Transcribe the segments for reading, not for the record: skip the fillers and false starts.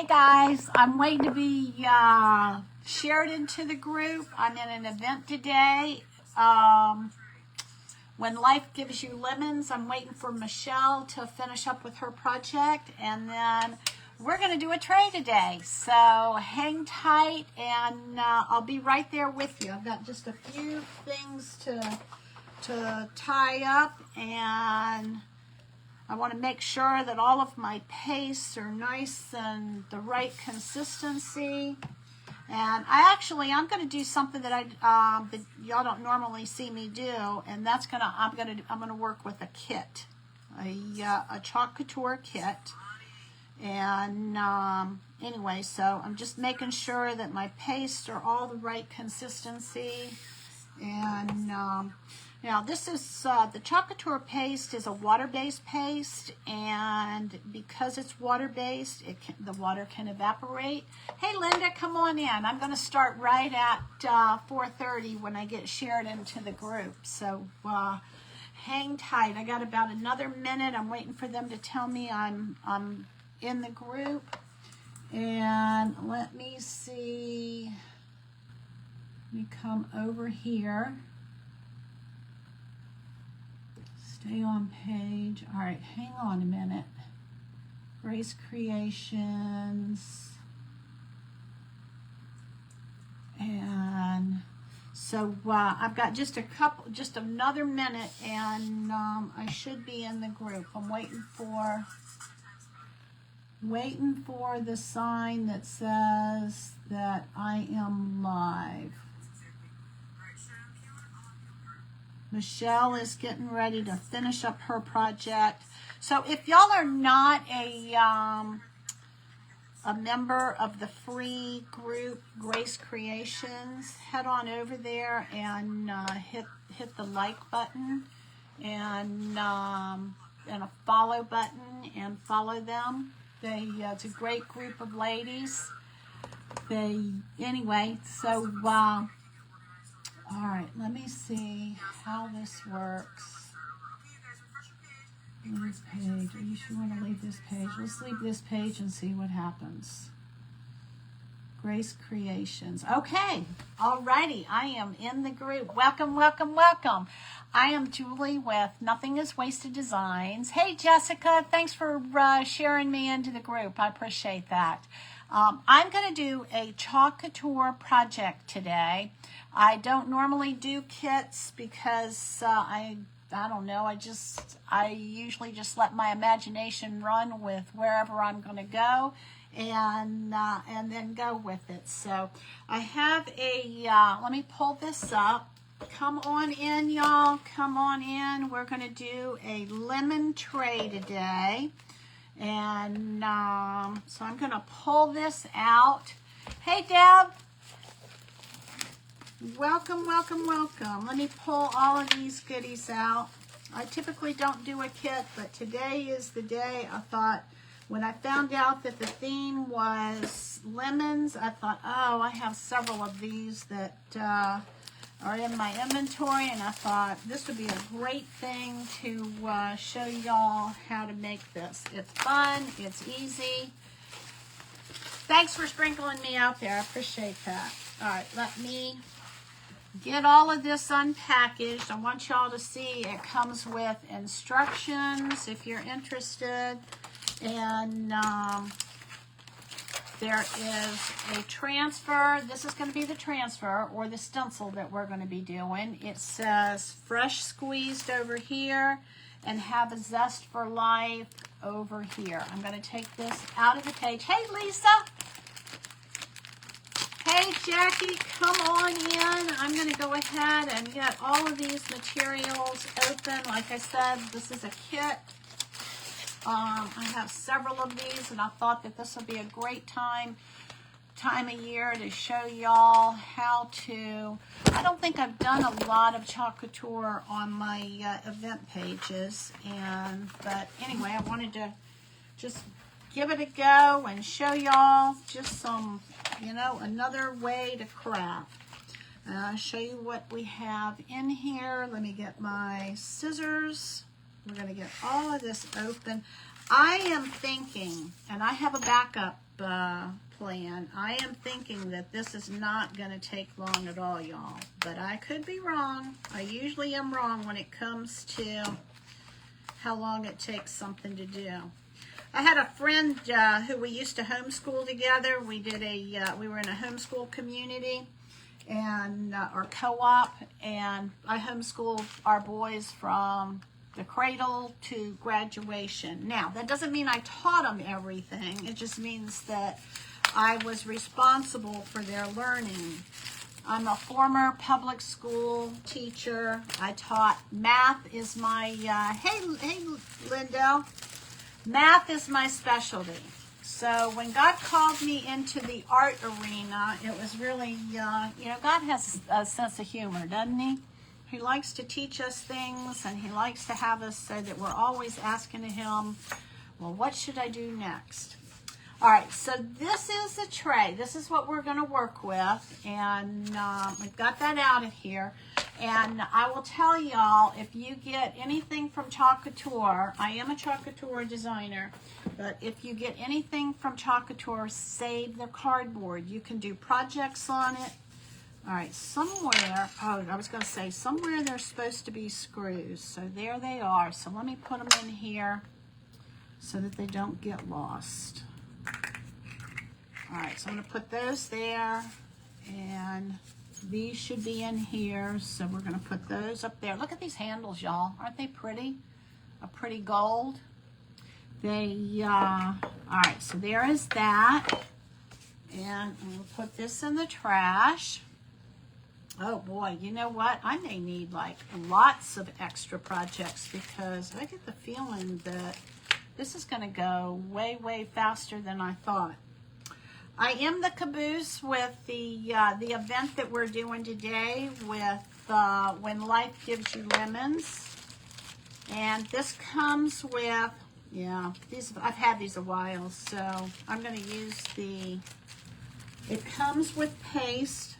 Hey guys, I'm waiting to be shared into the group. I'm in an event today. When Life Gives You Lemons, I'm waiting for Michelle to finish up with her project, and then we're going to do a tray today. So hang tight, and I'll be right there with you. I've got just a few things to tie up, and I want to make sure that all of my pastes are nice and the right consistency. And I'm going to do something that that y'all don't normally see me do, and that's I'm gonna work with a kit, a chalk couture kit. And anyway, so I'm just making sure that my pastes are all the right consistency. And now this is the chalk couture paste is a water-based paste, and because it's water-based, the water can evaporate. Hey Linda, come on in. I'm going to start right at 4:30 when I get shared into the group. So hang tight. I got about another minute. I'm waiting for them to tell me I'm in the group. And let me see. Let me come over here. Stay on page. All right, hang on a minute. Grace Creations. And so I've got just another minute, and I should be in the group. I'm waiting for the sign that says that I am live. Michelle is getting ready to finish up her project. So if y'all are not a member of the free group Grace Creations, head on over there and hit the like button and a follow button and follow them. It's a great group of ladies. Anyway, so all right, let me see how this works. Leave page. Are you sure you want to leave this page? Let's leave this page and see what happens. Grace Creations. Okay, alrighty, I am in the group. Welcome, welcome, welcome. I am Julie with Nothing is Wasted Designs. Hey Jessica, thanks for sharing me into the group. I appreciate that. I'm going to do a chalk couture project today. I don't normally do kits because I don't know. I usually just let my imagination run with wherever I'm going to go, and then go with it. So I have let me pull this up. Come on in, y'all. Come on in. We're going to do a lemon tray today. And so I'm going to pull this out. Hey, Deb. Welcome, welcome, welcome. Let me pull all of these goodies out. I typically don't do a kit, but today is the day. I thought, when I found out that the theme was lemons, I thought, oh, I have several of these that are in my inventory, and I thought this would be a great thing to show y'all how to make this. It's fun, it's easy. Thanks for sprinkling me out there. I appreciate that. All right, let me get all of this unpackaged. I want y'all to see it comes with instructions if you're interested, and there is a transfer. This is going to be the transfer or the stencil that we're going to be doing. It says fresh squeezed over here and have a zest for life over here. I'm going to take this out of the page. Hey, Lisa. Hey, Jackie, come on in. I'm going to go ahead and get all of these materials open. Like I said, this is a kit. I have several of these, and I thought that this would be a great time of year to show y'all how to. I don't think I've done a lot of chalk couture on my event pages, but anyway, I wanted to just give it a go and show y'all just some, another way to craft. I'll show you what we have in here. Let me get my scissors. We're going to get all of this open. I am thinking, and I have a backup plan. I am thinking that this is not going to take long at all, y'all. But I could be wrong. I usually am wrong when it comes to how long it takes something to do. I had a friend who we used to homeschool together. We did we were in a homeschool community and or co-op, and I homeschooled our boys from the cradle to graduation. Now, that doesn't mean I taught them everything. It just means that I was responsible for their learning. I'm a former public school teacher. I taught math is my, hey Lindo, math is my specialty. So when God called me into the art arena, it was really, you know, God has a sense of humor, doesn't he? He likes to teach us things, and he likes to have us so that we're always asking him, well, what should I do next? All right, so this is a tray. This is what we're going to work with, and we've got that out of here. And I will tell y'all, if you get anything from Couture, I am a Couture designer, but if you get anything from Couture, save the cardboard. You can do projects on it. All right, somewhere, oh, I was going to say, somewhere there's supposed to be screws. So there they are. So let me put them in here so that they don't get lost. All right, so I'm going to put those there, and these should be in here. So we're going to put those up there. Look at these handles, y'all. Aren't they pretty? A pretty gold. They, all right, so there is that. And I'm going to put this in the trash. Oh boy, you know what? I may need like lots of extra projects because I get the feeling that this is going to go way, way faster than I thought. I am the caboose with the event that we're doing today with When Life Gives You Lemons. And this comes with, yeah, these I've had these a while, so I'm going to use it comes with paste.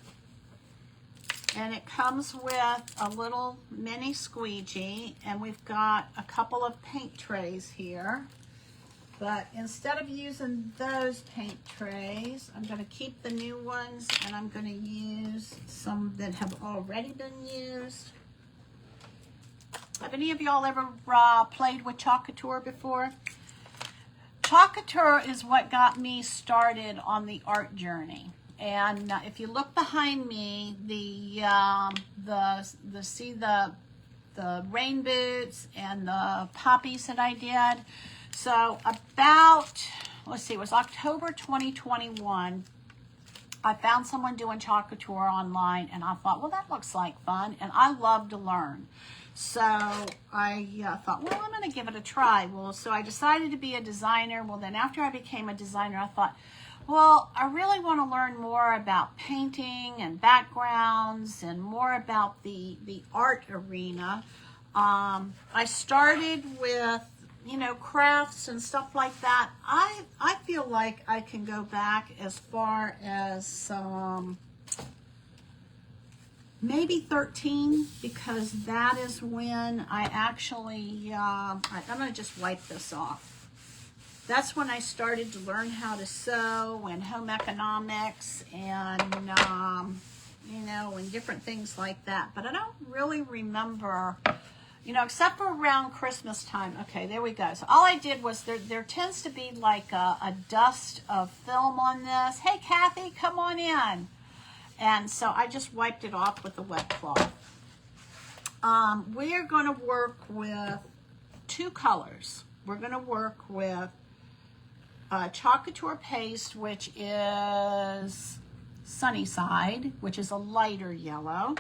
And it comes with a little mini squeegee, and we've got a couple of paint trays here. But instead of using those paint trays, I'm going to keep the new ones, and I'm going to use some that have already been used. Have any of y'all ever played with Couture before? Couture is what got me started on the art journey. And if you look behind me, the rain boots and the poppies that I did. So about, let's see, it was October 2021. I found someone doing Couture online, and I thought, well, that looks like fun, and I love to learn. So I thought, well, I'm going to give it a try. Well, so I decided to be a designer. Well, then after I became a designer, I thought, well, I really want to learn more about painting and backgrounds and more about the art arena. I started with, you know, crafts and stuff like that. I feel like I can go back as far as maybe 13, because that is when I actually, I'm going to just wipe this off. That's when I started to learn how to sew and home economics and, you know, and different things like that. But I don't really remember, you know, except for around Christmas time. Okay, there we go. So all I did was, there tends to be like a dust of film on this. Hey, Kathy, come on in. And so I just wiped it off with a wet cloth. We're going to work with two colors. We're going to work with Couture paste, which is Sunnyside, which is a lighter yellow.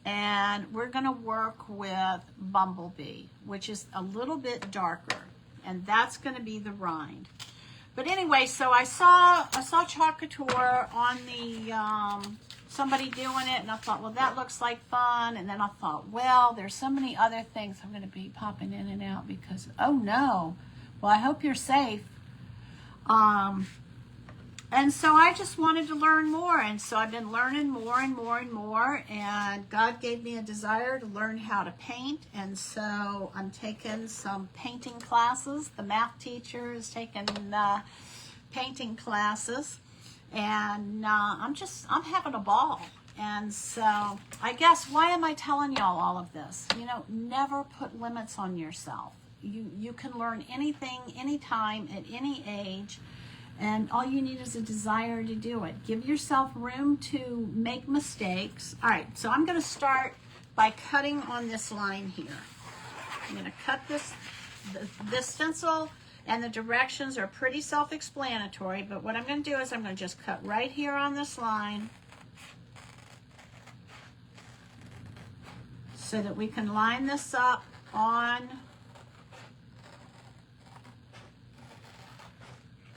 And we're going to work with Bumblebee, which is a little bit darker. And that's going to be the rind. But anyway, so I saw Couture on the somebody doing it, and I thought, well, that looks like fun. And then I thought, well, there's so many other things I'm going to be popping in and out because, oh no. Well, I hope you're safe. And so I just wanted to learn more. And so I've been learning more and more and more. And God gave me a desire to learn how to paint. And so I'm taking some painting classes. The math teacher is taking painting classes. And I'm having a ball. And so I guess, why am I telling y'all all of this? You know, never put limits on yourself. You can learn anything, anytime, at any age. And all you need is a desire to do it. Give yourself room to make mistakes. All right, so I'm going to start by cutting on this line here. I'm going to cut this stencil, and the directions are pretty self-explanatory, but what I'm going to do is I'm going to just cut right here on this line so that we can line this up on.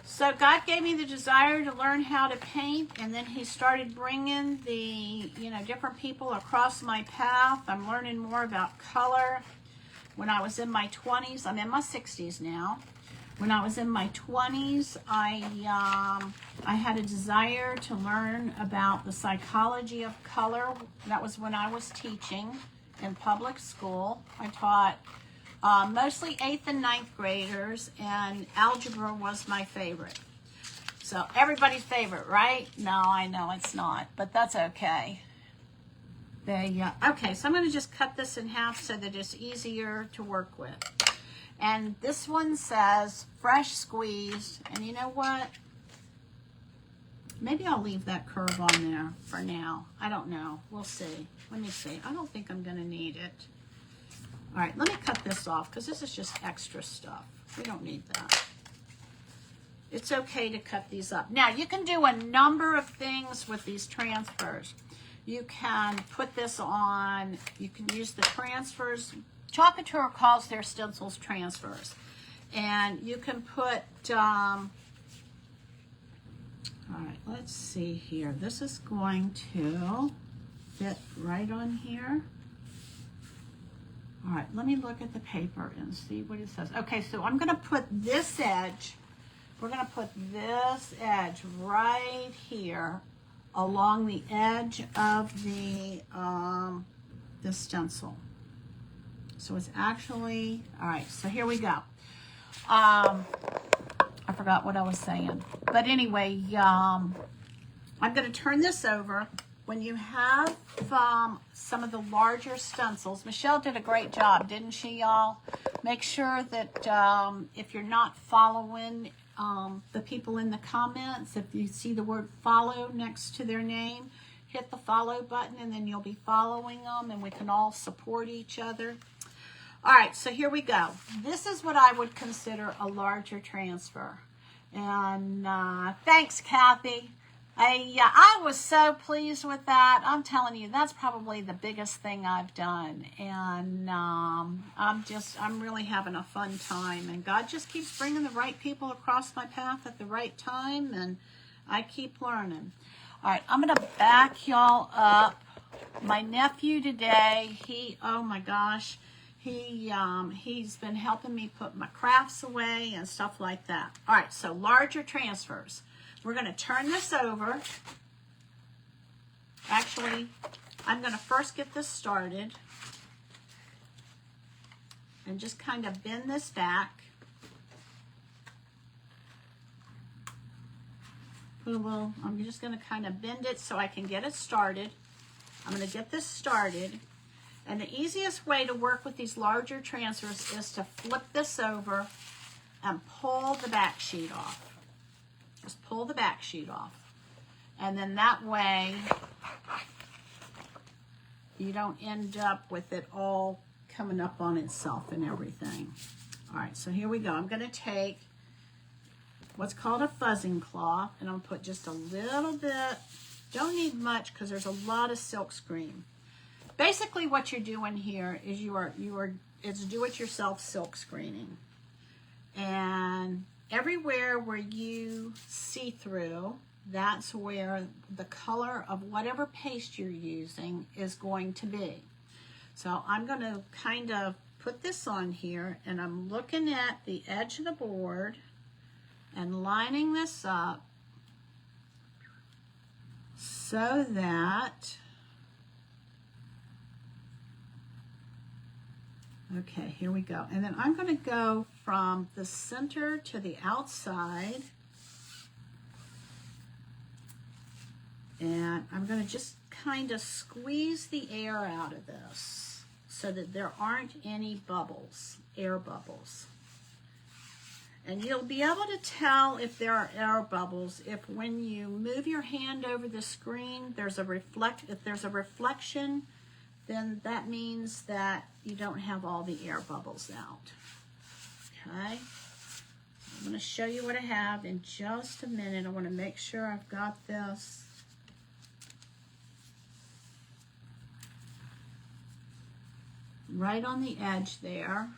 So God gave me the desire to learn how to paint, and then he started bringing the, different people across my path. I'm learning more about color. When I was in my 20s, I'm in my 60s now. When I was in my 20s, I had a desire to learn about the psychology of color. That was when I was teaching in public school. I taught mostly 8th and 9th graders, and algebra was my favorite. So everybody's favorite, right? No, I know it's not, but that's okay. Okay, so I'm going to just cut this in half so that it's easier to work with. And this one says fresh squeezed, and you know what? Maybe I'll leave that curve on there for now. I don't know. We'll see. Let me see. I don't think I'm going to need it. All right, let me cut this off because this is just extra stuff. We don't need that. It's okay to cut these up. Now, you can do a number of things with these transfers. You can put this on, you can use the transfers. Couture calls their stencils transfers. And you can put, all right, let's see here. This is going to fit right on here. All right, let me look at the paper and see what it says. Okay, so I'm going to put this edge, we're going to put this edge right here along the edge of the stencil. So it's actually, all right, so here we go. I forgot what I was saying. But anyway, I'm going to turn this over. When you have some of the larger stencils, Michelle did a great job, didn't she, y'all? Make sure that if you're not following the people in the comments, if you see the word follow next to their name, hit the follow button, and then you'll be following them, and we can all support each other. All right, so here we go. This is what I would consider a larger transfer. And thanks, Kathy. I was so pleased with that. I'm telling you, that's probably the biggest thing I've done. And I'm really having a fun time. And God just keeps bringing the right people across my path at the right time. And I keep learning. All right, I'm going to back y'all up. My nephew today, oh my gosh, he's been helping me put my crafts away and stuff like that. All right, so larger transfers. We're going to turn this over. Actually, I'm going to first get this started and just kind of bend this back. Put a little, I'm just going to kind of bend it so I can get it started. I'm going to get this started. And the easiest way to work with these larger transfers is to flip this over and pull the back sheet off. Just pull the back sheet off. And then that way you don't end up with it all coming up on itself and everything. All right, so here we go. I'm going to take what's called a fuzzing cloth, and I'm going to put just a little bit. Don't need much because there's a lot of silk screen. Basically what you're doing here is it's do-it-yourself silk screening. And everywhere where you see through, that's where the color of whatever paste you're using is going to be. So I'm going to kind of put this on here, and I'm looking at the edge of the board and lining this up so that, okay, here we go. And then I'm going to go from the center to the outside. And I'm going to just kind of squeeze the air out of this so that there aren't any bubbles, air bubbles. And you'll be able to tell if there are air bubbles if when you move your hand over the screen, if there's a reflection, then that means that you don't have all the air bubbles out. Okay? I'm going to show you what I have in just a minute. I want to make sure I've got this. Right on the edge there,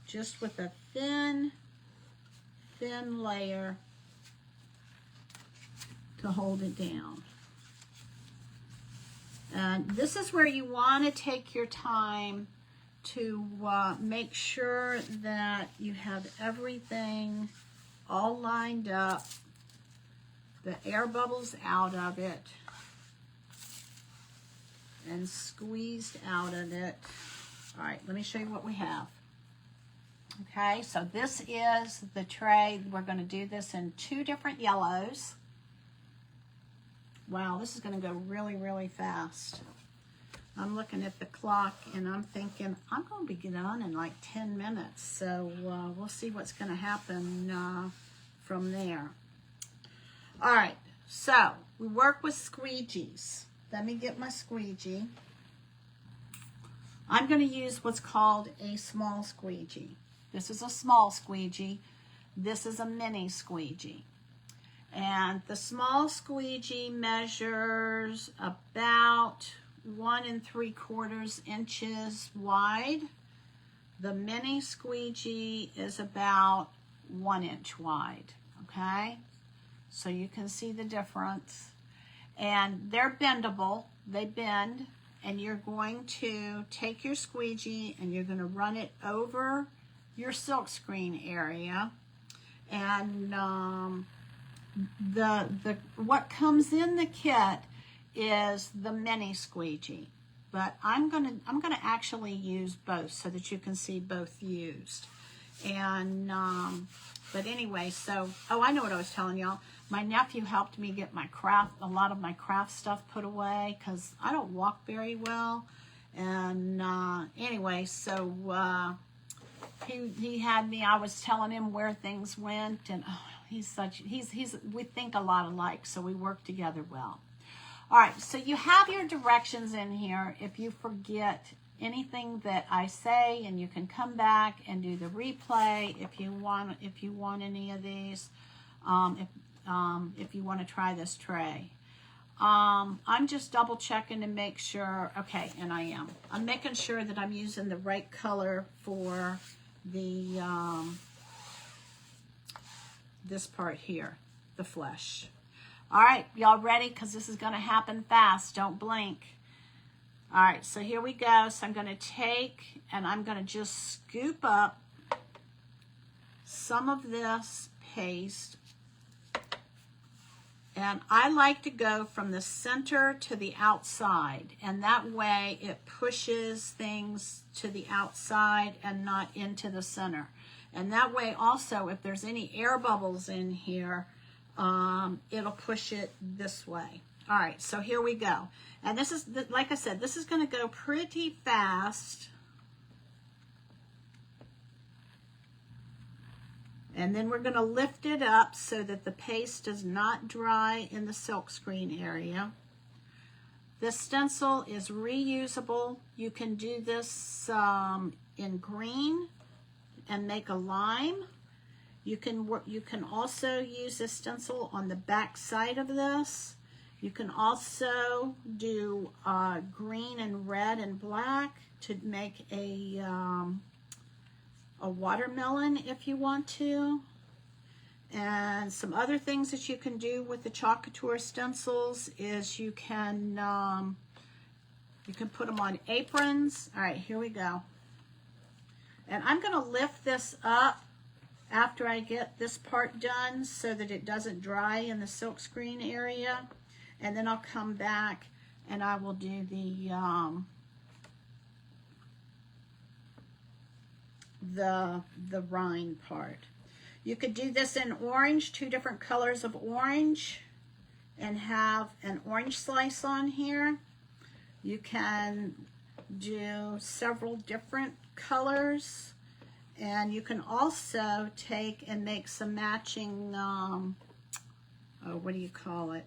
just with a thin layer to hold it down. And this is where you want to take your time to make sure that you have everything all lined up, the air bubbles out of it, and squeezed out of it. All right, let me show you what we have. Okay, so this is the tray. We're going to do this in 2 different yellows. Wow, this is going to go really, really fast. I'm looking at the clock and I'm thinking I'm going to be done in like 10 minutes. So we'll see what's going to happen from there. All right, so we work with squeegees. Let me get my squeegee. I'm going to use what's called a small squeegee. This is a small squeegee. This is a mini squeegee. And the small squeegee measures about 1 3/4 inches wide. The mini squeegee is about 1 inch wide. Okay? So you can see the difference. And they're bendable. They bend. And you're going to take your squeegee and you're going to run it over your silkscreen area. And what comes in the kit is the mini squeegee. But I'm gonna actually use both so that you can see both used. And but anyway, so I know what I was telling y'all. My nephew helped me get a lot of my craft stuff put away because I don't walk very well. And anyway, so he had me. I was telling him where things went, and we think a lot alike, so we work together well. All right, so you have your directions in here. If you forget anything that I say, and you can come back and do the replay if you want any of these. If you want to try this tray. I'm just double checking to make sure, okay, and I am. I'm making sure that I'm using the right color for the, this part here, the flesh. All right, y'all ready? Because this is going to happen fast. Don't blink. All right, so here we go. So I'm going to take, and I'm going to just scoop up some of this paste. And I like to go from the center to the outside, and that way it pushes things to the outside and not into the center. And that way also, if there's any air bubbles in here, it'll push it this way. All right, so here we go. And this is, like I said, this is going to go pretty fast. And then we're going to lift it up so that the paste does not dry in the silkscreen area. This stencil is reusable. You can do this in green and make a lime. You can also use this stencil on the back side of this. You can also do green and red and black to make a watermelon if you want to. And some other things that you can do with the Couture stencils is you can put them on aprons. All right, here we go. And I'm going to lift this up after I get this part done so that it doesn't dry in the silkscreen area. and then I'll come back and I will do the rind part. You could do this in orange, 2 different colors of orange, and have an orange slice on here. You can do several different colors, and you can also take and make some matching, what do you call it?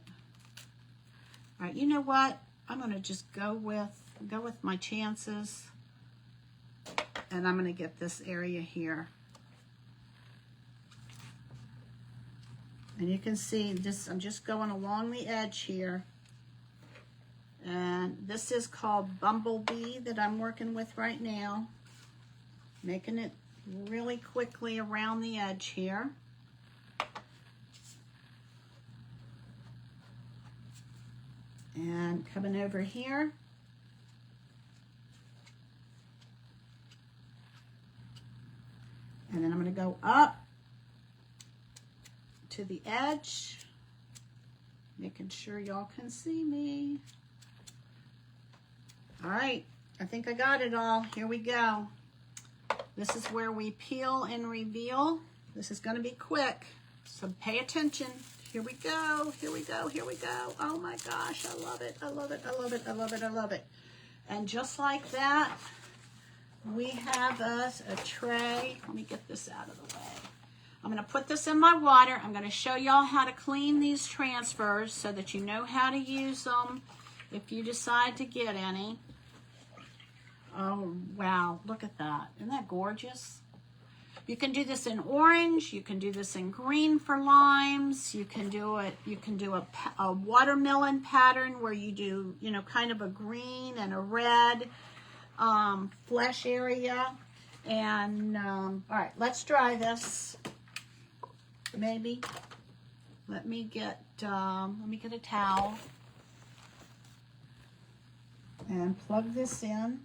All right, you know what? I'm gonna just go with my chances, and I'm gonna get this area here. And you can see this, I'm just going along the edge here. And this is called Bumblebee that I'm working with right now. Making it really quickly around the edge here. And coming over here. And then I'm going to go up to the edge, making sure y'all can see me. All right, I think I got it all. Here we go. This is where we peel and reveal. This is going to be quick, so pay attention. Here we go, here we go, here we go. Oh my gosh, I love it, I love it, I love it, I love it, I love it. And just like that, we have us a tray. Let me get this out of the way. I'm going to put this in my water. I'm going to show y'all how to clean these transfers so that you know how to use them if you decide to get any. Oh, wow. Look at that. Isn't that gorgeous? You can do this in orange. You can do this in green for limes. You can do it. You can do a watermelon pattern where you do, you know, kind of a green and a red flesh area. And, all right, let's dry this. Maybe. Let me get a towel and plug this in.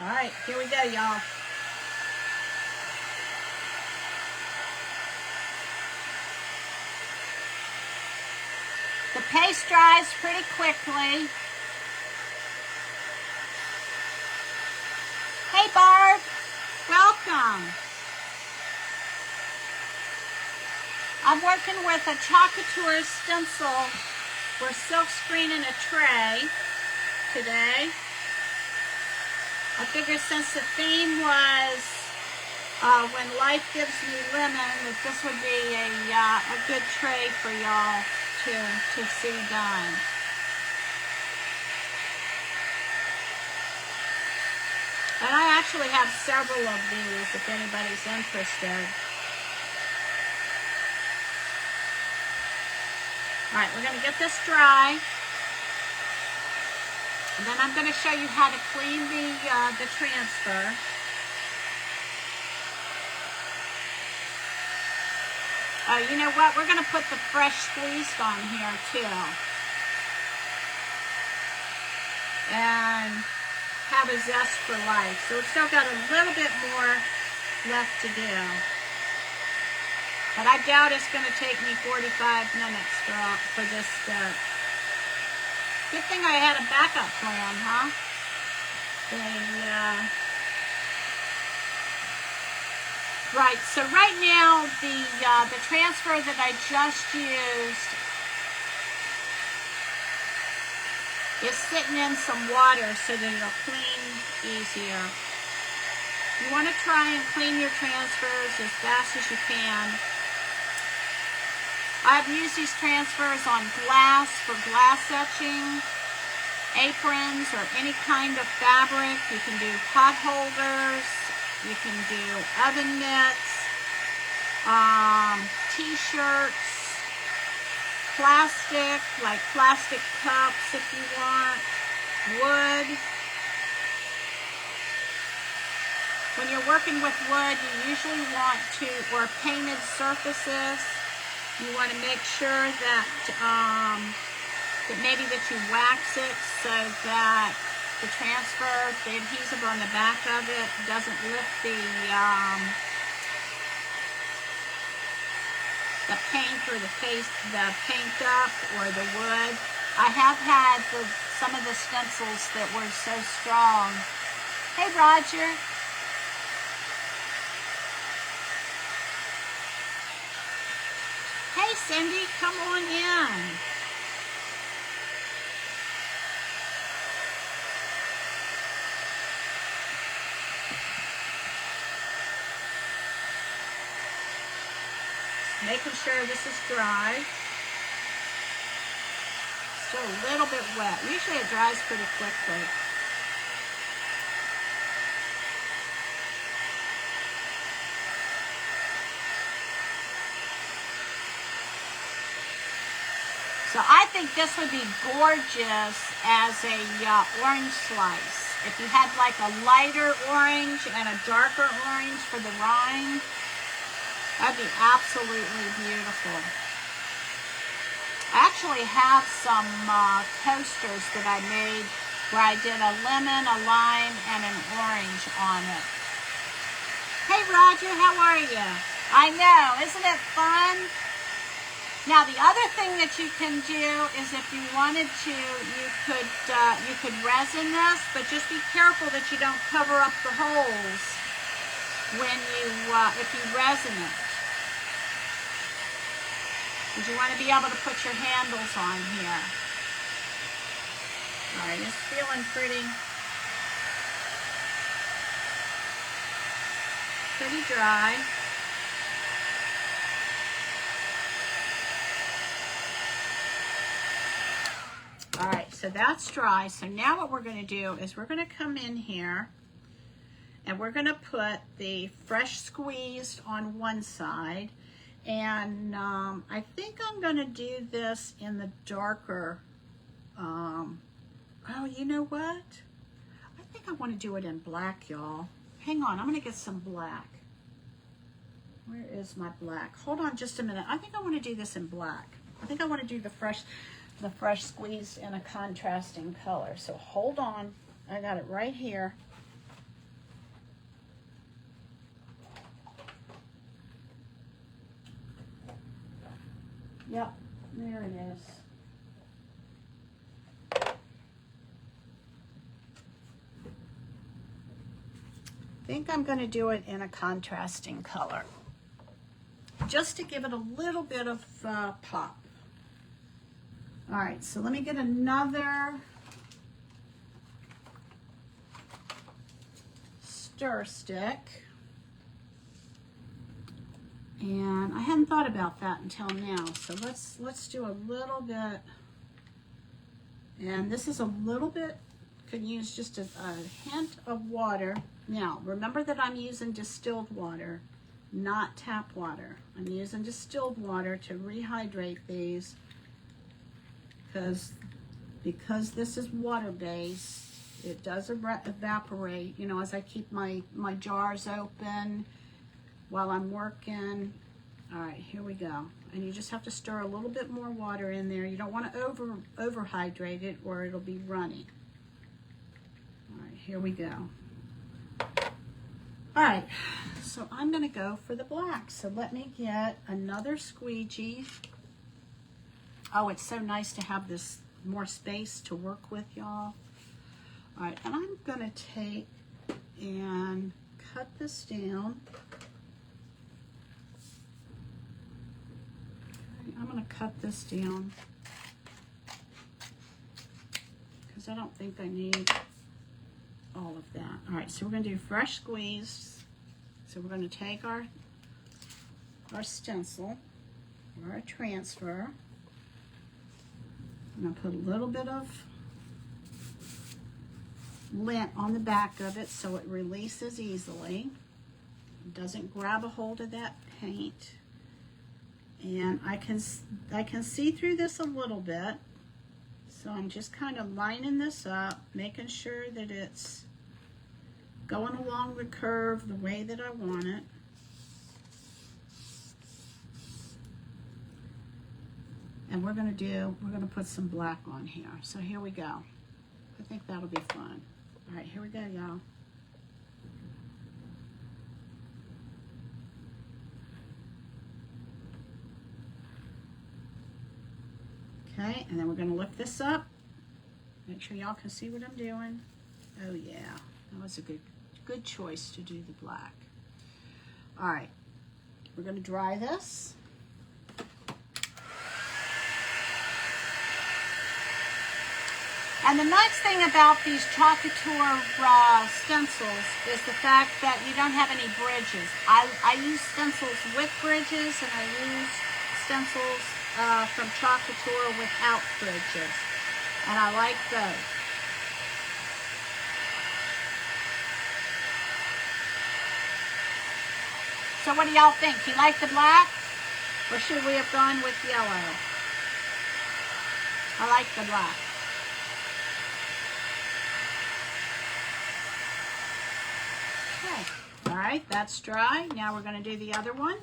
All right, here we go, y'all. The paste dries pretty quickly. Hey, Barb. Welcome. I'm working with a Couture stencil. We're silk screening a tray today. I figured since the theme was when life gives me lemon, that this would be a good tray for y'all to see done. And I actually have several of these if anybody's interested. All right, we're going to get this dry. And then I'm going to show you how to clean the transfer. You know what? We're going to put the fresh squeezed on here too. And have a zest for life. So it's still got a little bit more left to do. But I doubt it's going to take me 45 minutes for this step. Good thing I had a backup plan, huh? Right, so right now the transfer that I just used is sitting in some water so that it'll clean easier. You want to try and clean your transfers as fast as you can. I've used these transfers on glass for glass etching, aprons, or any kind of fabric. You can do pot holders, you can do oven mitts, t-shirts, plastic, like plastic cups if you want, wood. When you're working with wood, you usually want to, or painted surfaces, you want to make sure that that maybe that you wax it so that the transfer, the adhesive on the back of it doesn't lift the paint or the paint up or the wood. I have had some of the stencils that were so strong. Hey, Roger. Hey, Cindy, come on in. Making sure this is dry. Still a little bit wet. Usually it dries pretty quickly. So I think this would be gorgeous as a orange slice. If you had like a lighter orange and a darker orange for the rind, that'd be absolutely beautiful. I actually have some coasters that I made where I did a lemon, a lime, and an orange on it. Hey Roger, how are you? I know, isn't it fun? Now the other thing that you can do is if you wanted to, you could resin this, but just be careful that you don't cover up the holes when you if you resin it. Because you want to be able to put your handles on here. All right, it's feeling pretty dry. All right, so that's dry. So now what we're going to do is we're going to come in here and we're going to put the fresh squeezed on one side. And I think I'm going to do this in the darker, oh, you know what? I think I want to do it in black, y'all. Hang on, I'm going to get some black. Where is my black? Hold on just a minute. I think I want to do this in black. I think I want to do the fresh squeezed in a contrasting color. So hold on. I got it right here. Yep, there it is. I think I'm going to do it in a contrasting color, just to give it a little bit of pop. All right, so let me get another stir stick. And I hadn't thought about that until now. So let's do a little bit. And this is a little bit, could use just a hint of water. Now, remember that I'm using distilled water, not tap water. I'm using distilled water to rehydrate these because this is water-based. It does evaporate, you know, as I keep my jars open while I'm working. All right, here we go. And you just have to stir a little bit more water in there. You don't want to overhydrate it or it'll be runny. All right, here we go. All right, so I'm going to go for the black. So let me get another squeegee. Oh, it's so nice to have this more space to work with, y'all. All right, and I'm going to take and cut this down. I'm going to cut this down because I don't think I need all of that. All right, so we're going to do fresh squeezed. So we're going to take our stencil or our transfer. I'm going to put a little bit of lint on the back of it so it releases easily. It doesn't grab a hold of that paint. And I can see through this a little bit. So I'm just kind of lining this up, making sure that it's going along the curve the way that I want it. And we're going to put some black on here. So here we go. I think that'll be fun. All right, here we go, y'all. Okay, and then we're going to lift this up. Make sure y'all can see what I'm doing. Oh yeah, that was a good choice to do the black. All right, we're going to dry this. And the nice thing about these Couture stencils is the fact that you don't have any bridges. I use stencils with bridges, and I use stencils from Couture without bridges. And I like those. So what do y'all think? You like the black? Or should we have gone with yellow? I like the black. Okay. All right, that's dry. Now we're going to do the other one.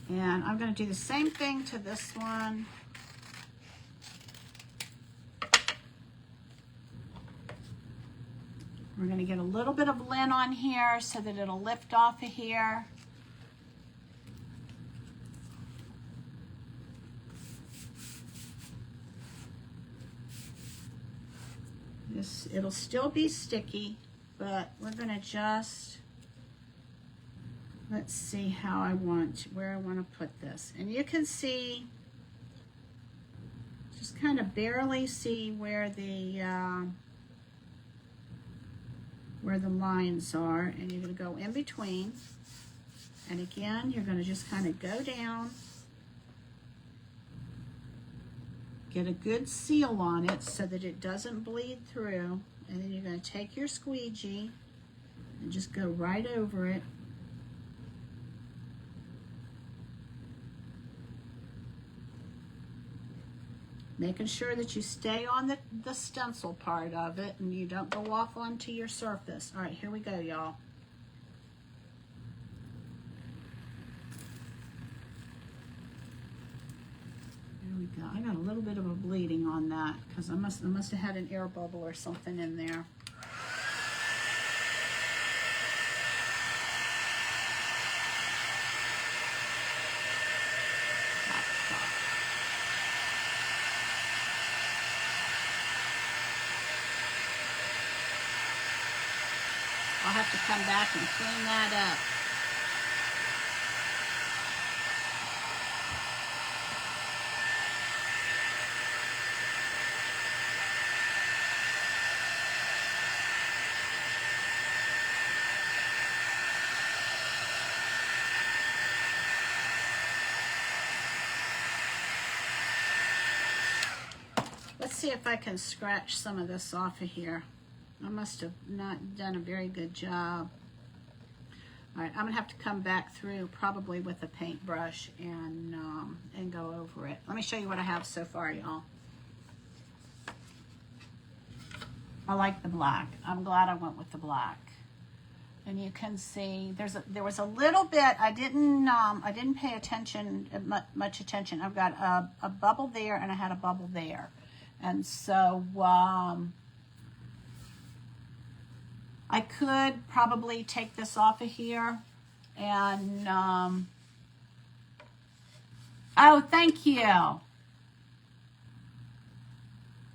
And I'm going to do the same thing to this one. We're going to get a little bit of lint on here so that it'll lift off of here. It'll still be sticky, but we're going to just, let's see where I want to put this. And you can see, just kind of barely see where the lines are, and you're going to go in between. And again, you're going to just kind of go down, get a good seal on it so that it doesn't bleed through, and then you're going to take your squeegee and just go right over it. Making sure that you stay on the stencil part of it and you don't go off onto your surface. All right, here we go, y'all. There we go. I got a little bit of a bleeding on that because I must have had an air bubble or something in there. I'll have to come back and clean that up. Let's see if I can scratch some of this off of here. I must have not done a very good job. All right, I'm gonna have to come back through probably with a paintbrush and go over it. Let me show you what I have so far, y'all. I like the black. I'm glad I went with the black. And you can see there was a little bit I didn't pay attention much attention. I've got a bubble there and I had a bubble there, and so I could probably take this off of here and, oh, thank you.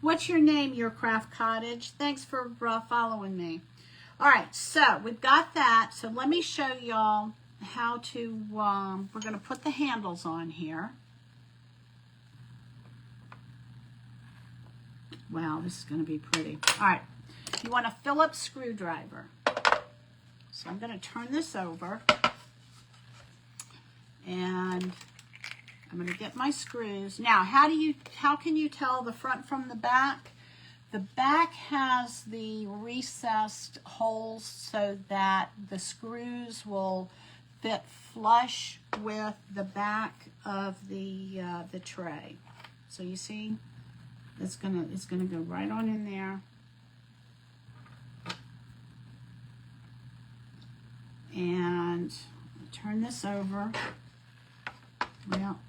What's your name, Your Craft Cottage? Thanks for following me. All right, so we've got that. So let me show y'all how to, we're gonna put the handles on here. Wow, this is gonna be pretty. All right. You want a Phillips screwdriver. So I'm going to turn this over and I'm going to get my screws. Now, how can you tell the front from the back? The back has the recessed holes so that the screws will fit flush with the back of the tray. So you see, it's gonna go right on in there. And turn this over. Well,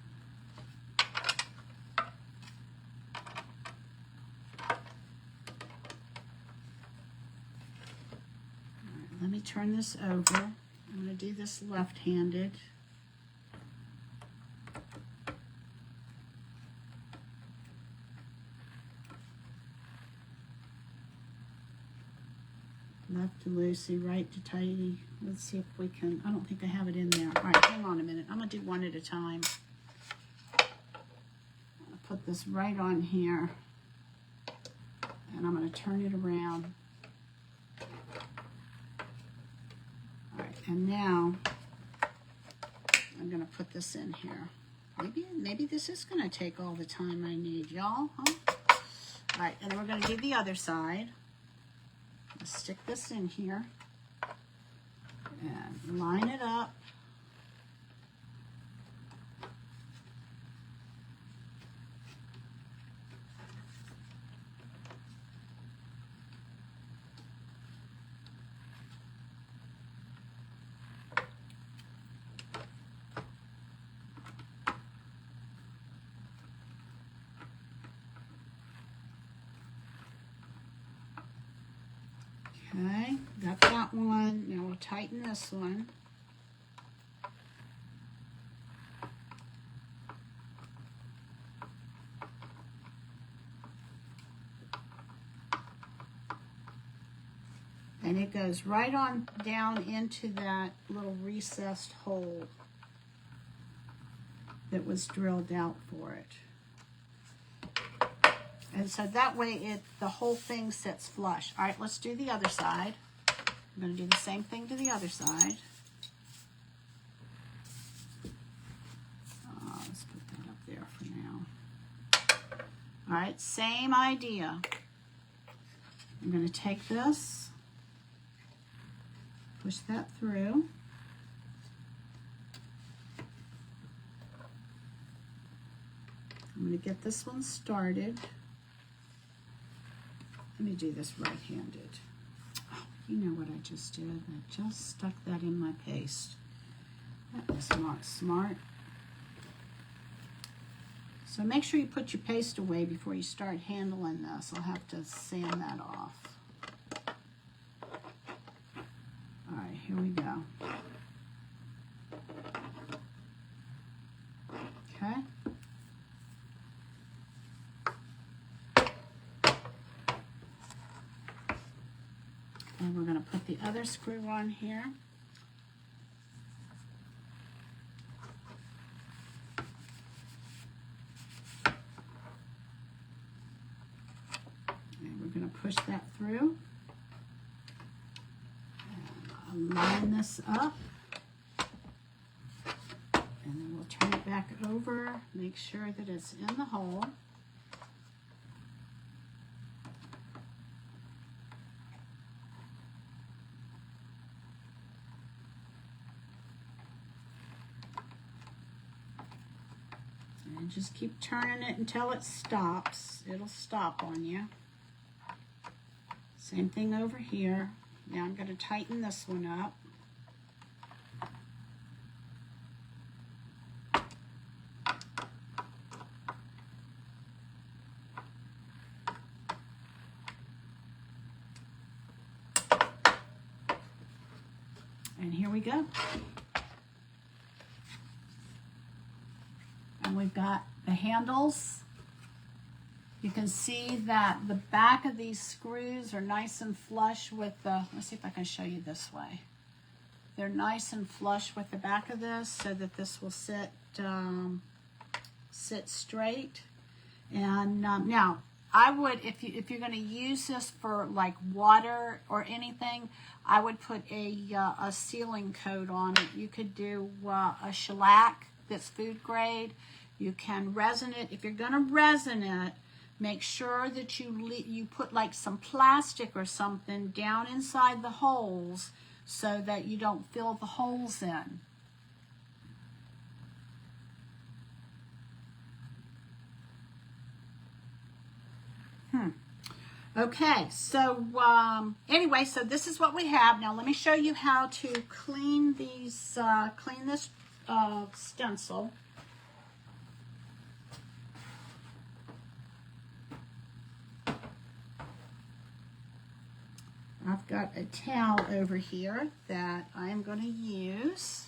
let me turn this over. I'm going to do this left-handed. Left to loosey, right to tighty. Let's see if we can, I don't think I have it in there. All right, hang on a minute. I'm going to do one at a time. I'm going to put this right on here. And I'm going to turn it around. All right, and now I'm going to put this in here. Maybe this is going to take all the time I need, y'all, huh? All right, and then we're going to do the other side. Let's stick this in here and line it up. Okay, got that one. Now we'll tighten this one. And it goes right on down into that little recessed hole that was drilled out for it. And so that way the whole thing sits flush. All right, let's do the other side. I'm going to do the same thing to the other side. Let's put that up there for now. All right, same idea. I'm going to take this, push that through. I'm going to get this one started. Let me do this right-handed. Oh, you know what I just did? I just stuck that in my paste. That was not smart. So make sure you put your paste away before you start handling this. I'll have to sand that off. All right, here we go. Okay. And we're going to put the other screw on here. And we're going to push that through. And line this up. And then we'll turn it back over. Make sure that it's in the hole. And just keep turning it until it stops. It'll stop on you. Same thing over here. Now I'm going to tighten this one up. And here we go. And we've got the handles. You can see that the back of these screws are nice and flush with the, let's see if I can show you this way. They're nice and flush with the back of this so that this will sit straight. And now, I would, if you're going to use this for like water or anything, I would put a sealing coat on it. You could do a shellac that's food grade. You can resin it. If you're going to resin it, make sure that you put like some plastic or something down inside the holes so that you don't fill the holes in. Okay, so anyway, so this is what we have. Now let me show you how to clean these, clean this stencil. I've got a towel over here that I am going to use.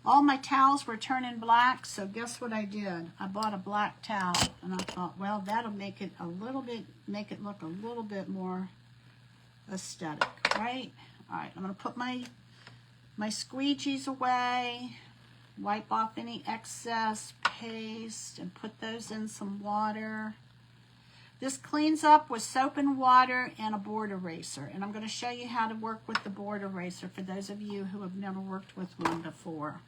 All my towels were turning black, so guess what I did? I bought a black towel, and I thought, well, that'll make it a little bit, make it look a little bit more aesthetic, right? All right, I'm going to put my squeegees away, wipe off any excess paste, and put those in some water. This cleans up with soap and water and a board eraser, and I'm going to show you how to work with the board eraser for those of you who have never worked with one before.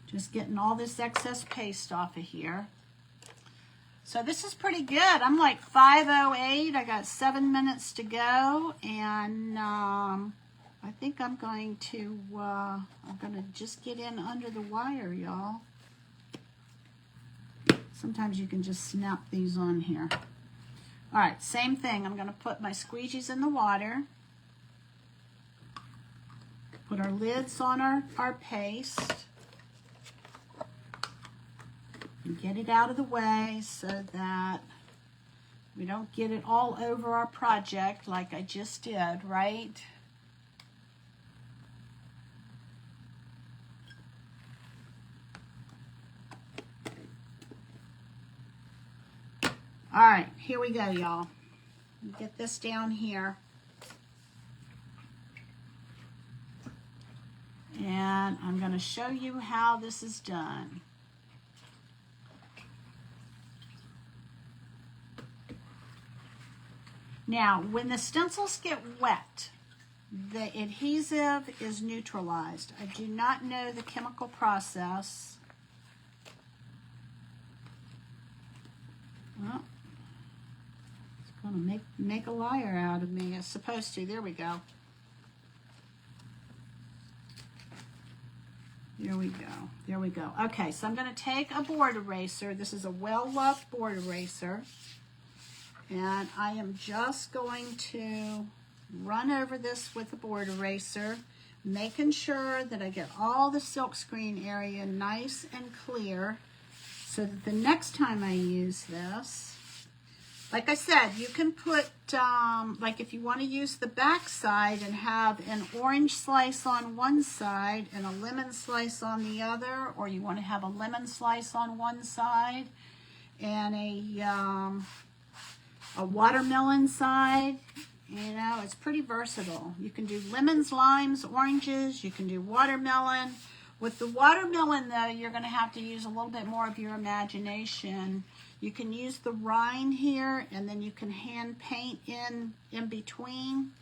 Just getting all this excess paste off of here. So this is pretty good. I'm like 5:08. I got 7 minutes to go, and I think I'm going to just get in under the wire, y'all. Sometimes you can just snap these on here. All right, same thing. I'm going to put my squeegees in the water. Put our lids on our paste. And get it out of the way so that we don't get it all over our project like I just did, right? All right, here we go, y'all. Get this down here. And I'm going to show you how this is done. Now, when the stencils get wet, the adhesive is neutralized. I do not know the chemical process. Well, it's going to make a liar out of me. It's supposed to. There we go. There we go. There we go. Okay, so I'm going to take a board eraser. This is a well-loved board eraser. And I am just going to run over this with the board eraser, making sure that I get all the silkscreen area nice and clear so that the next time I use this, like I said, you can put, like if you want to use the back side and have an orange slice on one side and a lemon slice on the other, or you want to have a lemon slice on one side and a watermelon side, you know, it's pretty versatile. You can do lemons, limes, oranges, you can do watermelon. With the watermelon, though, you're going to have to use a little bit more of your imagination. You can use the rind here, and then you can hand paint in between.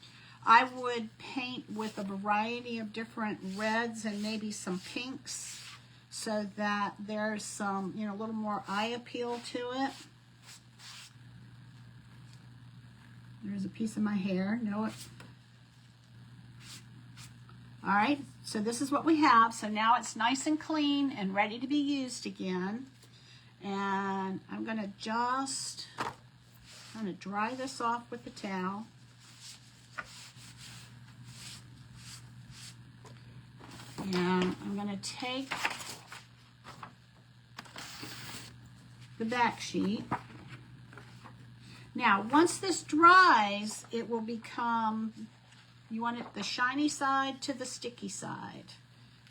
I would paint with a variety of different reds and maybe some pinks so that there's some, you know, a little more eye appeal to it. There's a piece of my hair. Know it. All right, so this is what we have. So now it's nice and clean and ready to be used again. And I'm going to just dry this off with the towel. And I'm going to take the back sheet. Now, once this dries, it will become, you want it the shiny side to the sticky side,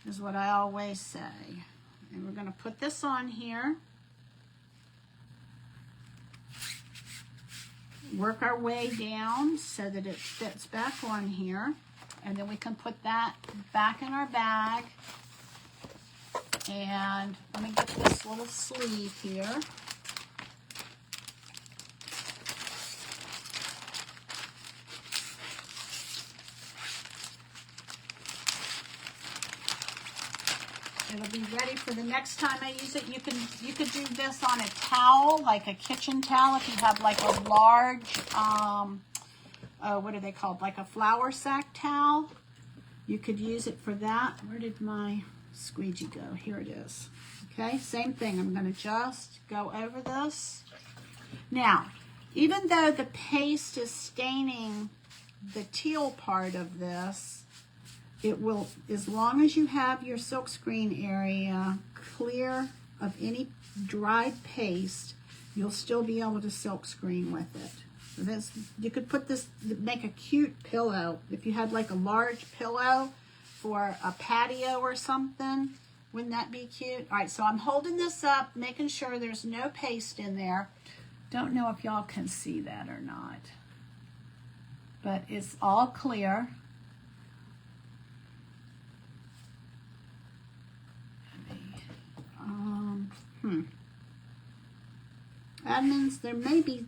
is what I always say. And we're going to put this on here. Work our way down so that it fits back on here. And then we can put that back in our bag. And let me get this little sleeve here. It'll be ready for the next time I use it. You could do this on a towel, like a kitchen towel, if you have like a large, what are they called? Like a flour sack towel. You could use it for that. Where did my squeegee go? Here it is. Okay, same thing. I'm going to just go over this. Now, even though the paste is staining the teal part of this, it will, as long as you have your silkscreen area clear of any dried paste, you'll still be able to silkscreen with it. This, you could put this, make a cute pillow. If you had like a large pillow for a patio or something, wouldn't that be cute? All right, so I'm holding this up, making sure there's no paste in there. Don't know if y'all can see that or not, but it's all clear. Admins, there may be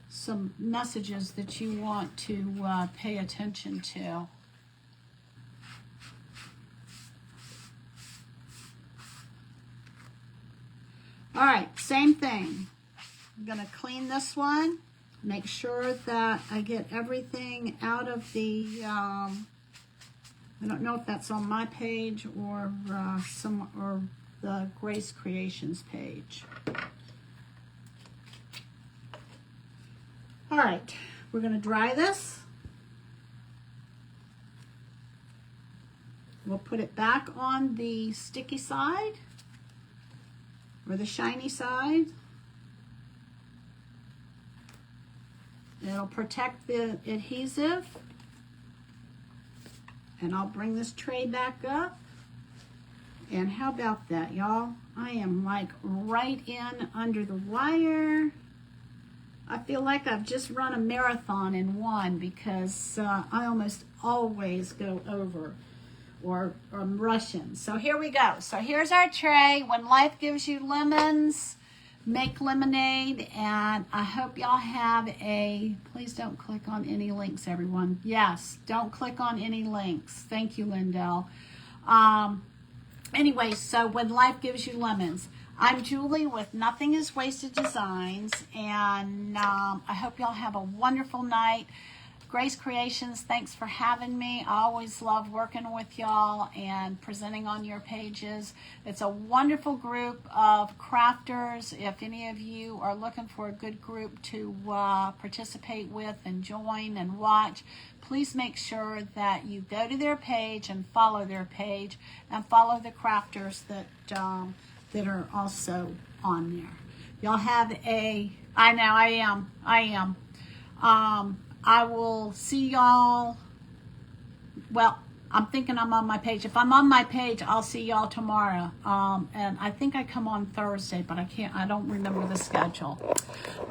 some messages that you want to pay attention to. All right, same thing. I'm going to clean this one, make sure that I get everything out of the, I don't know if that's on my page or the Grace Creations page. All right, we're going to dry this. We'll put it back on the sticky side or the shiny side. It'll protect the adhesive. And I'll bring this tray back up. And how about that, y'all? I am like right in under the wire. I feel like I've just run a marathon in one because I almost always go over or I'm rushing. So here we go. So here's our tray. When life gives you lemons, make lemonade. And I hope y'all have a, please don't click on any links, everyone. Yes, don't click on any links. Thank you, Lindell. Anyway, so when life gives you lemons. I'm Julie with Nothing is Wasted Designs, and I hope y'all have a wonderful night. Grace Creations, thanks for having me. I always love working with y'all and presenting on your pages. It's a wonderful group of crafters. If any of you are looking for a good group to participate with and join and watch, please make sure that you go to their page and follow their page and follow the crafters that are also on there. Y'all have a, I know, I am. I will see y'all, well, I'm thinking I'm on my page. If I'm on my page, I'll see y'all tomorrow. And I think I come on Thursday, but I don't remember the schedule.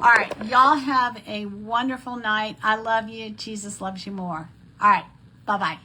All right, y'all have a wonderful night. I love you. Jesus loves you more. All right, bye-bye.